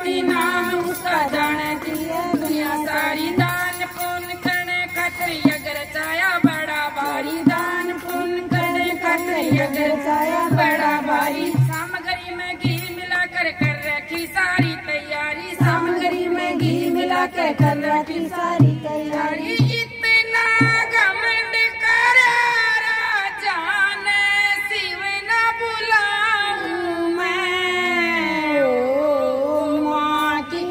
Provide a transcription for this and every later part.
पार्वती नाम उसका जाने की है दुनिया सारी। दान पुण्य करने खातिर यज्ञ रचाया बड़ा भारी। दान पुण्य करने खातिर यज्ञ रचाया बड़ा भारी। सामग्री में घी मिलाकर कर रखी सारी तैयारी। सामग्री में घी मिलाकर कर रखी सारी तैयारी। इतना घमंड कर राजा ने शिव न बुलाऊं मैं। ओ माँ की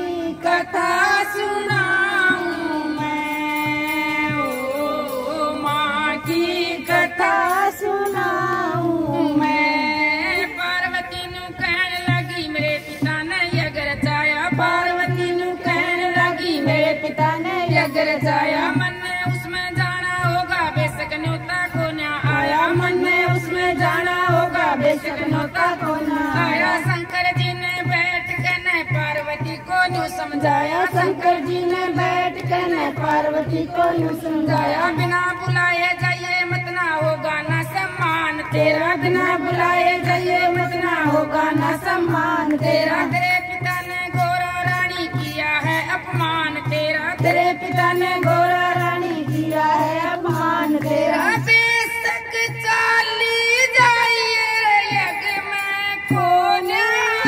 कथा सुनाऊं मैं। ओ माँ की कथा सुनाऊं मैं। पार्वती नु कहने लगी मेरे पिता ने यज्ञ रचाया। पार्वती नु कहने लगी मेरे पिता ने यज्ञ रचाया। मन में उसमें जाना होगा बेशक न्योता को न आया। मन में उसमें जाना होगा बेशक न्योता को न आया। शंकर जी ने बैठ के न पार्वती को न्यू समझाया। शंकर जी ने बैठ के न पार्वती को न्यू समझाया। बिना बुलाए जाइए मत ना होगा ना सम्मान तेरा। बिना बुलाए जाइए मत ना होगा ना सम्मान तेरा। तेरे पिता ने गौरा रानी किया है अपमान तेरा। तेरे पिता ने गौरा रानी किया है अपमान तेरा। बेशक चाली जाइए यज्ञ में खो न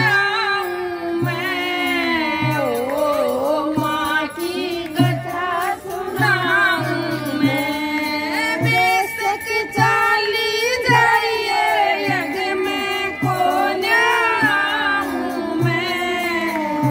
आऊं मैं। ओ माँ की कथा सुनाऊं मैं। बेशक चाली जाइए यज्ञ में खो न आऊं मैं।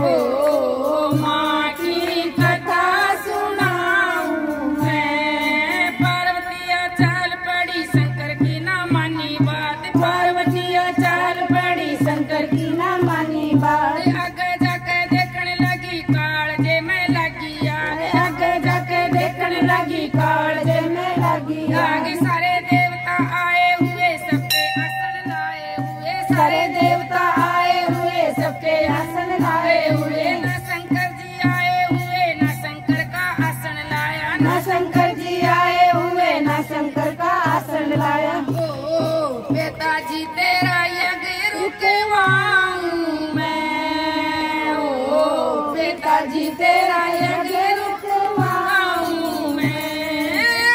ओ माँ की कथा सुनाऊं मैं। पार्वतिया चाल पड़ी शंकर की ना मानी बात। पार्वतिया चाल पड़ी शंकर की ना मानी बात। आगे जाके देखने लगी कालजे में लगी आग। आगे जाके देखने लगी कालजे में लगी आगे। सारे देवता आए हुए सबके आसन लाए हुए। सारे देवता आए हुए सबके आसन लाए हुए। न शंकर जी आए हुए न शंकर का आसन लाया। न शंकर जी आए हुए न शंकर का आसन लाया। ओ पिताजी तेरा यज्ञ रुकवाऊं मैं। ओ पिताजी तेरा यज्ञ रुकवाऊं मैं।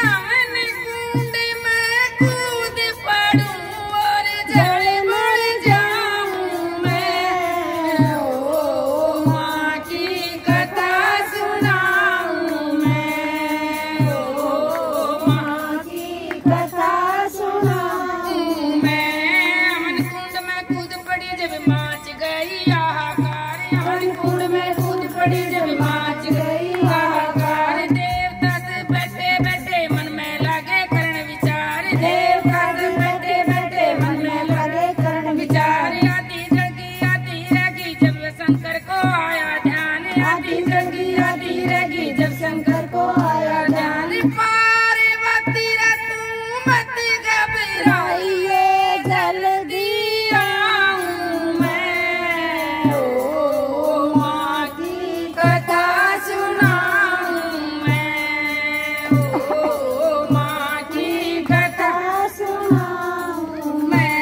अवन कुंड में कूद पड़ूं और जल मर जाऊं मैं। ओ माँ की कथा सुनाऊं मैं। ओ माँ की कथा सुनाऊं मैं। अवन कुंड में कूद पड़ी जब माच गई हाहाकार। अवन कुंड में कूद पड़ी जब माच गई हाहाकार। देवता से बैठे बैठे मन में लगे करण विचार। देवता से बैठे बैठे मन में लगे करण विचार। आदि जगी आदि रगी जब शंकर को आया ध्यान। आदि जगी आदि रगी जब शंकर को आया ध्यान। पार्वती रे तू मत घबराइए जल्दी आऊं मैं। ओ माँ की कथा सुनाऊं मैं। ओ माँ की कथा सुनाऊं मैं।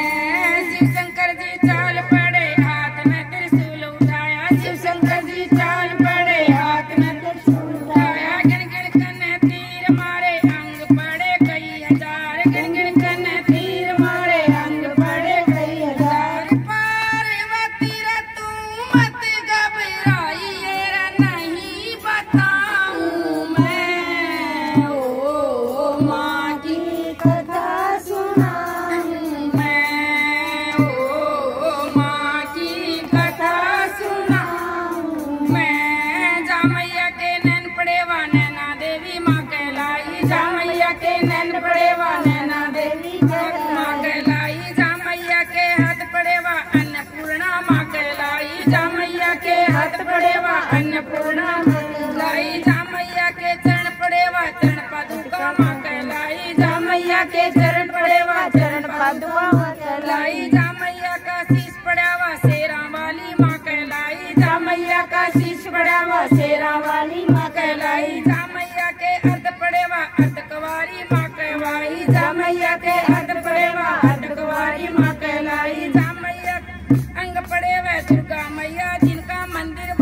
शिव शंकर जी चाल पड़े हाथ में त्रिशूल उठाया। शिव शंकर जी चाल पड़े हाथ में त्रिशूल उठाया। गिन गिन कने तीर मारे अंग पड़े कई हजार। गिन गिन कने तीर मारे अंग पड़े कई हजार। पार्वती रे तू मत घबराइए रे नहीं बताऊं मैं। ओ माँ की कथा सुनाऊं मैं। ओ माँ की कथा सुनाऊं मैं। जामैया के नैन पड़े वा नैना देवी माँ कहलाई। जामैया के नैन पड़े वा नैना देवी माँ कहलाई। जामैया के हाथ पड़े वा अन्नपूर्णा माँ कहलाई। जामैया के हाथ पड़े वा अन्नपूर्णा माँ कहलाई। जामैया के चरण पड़े वा चरण पादुका माँ कहलाई। जामैया के चरण पड़े वा चरण पादुका माँ कहलाई। जामैया का शीश पड़ा वा शेरा वाली माँ कहलाई। जामैया का शीश पड़ा वा शेरा वाली माँ कहलाई। जामैया के अर्ध पड़े वा अर्ध कवारी माँ कहलाई। जामैया के अर्ध पड़े वा अर्ध कवारी माँ कहलाई। जामैया अंग पड़े वा दुर्गा मैया जिनका मंदिर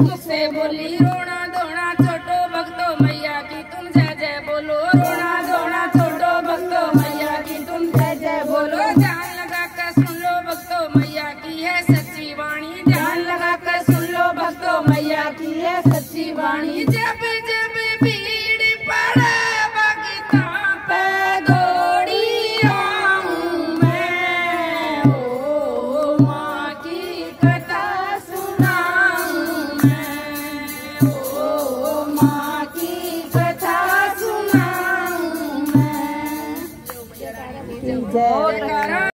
मुझसे बोली रोना धोना छोटो भक्तो मैया की तुम जय जय बोलो रोना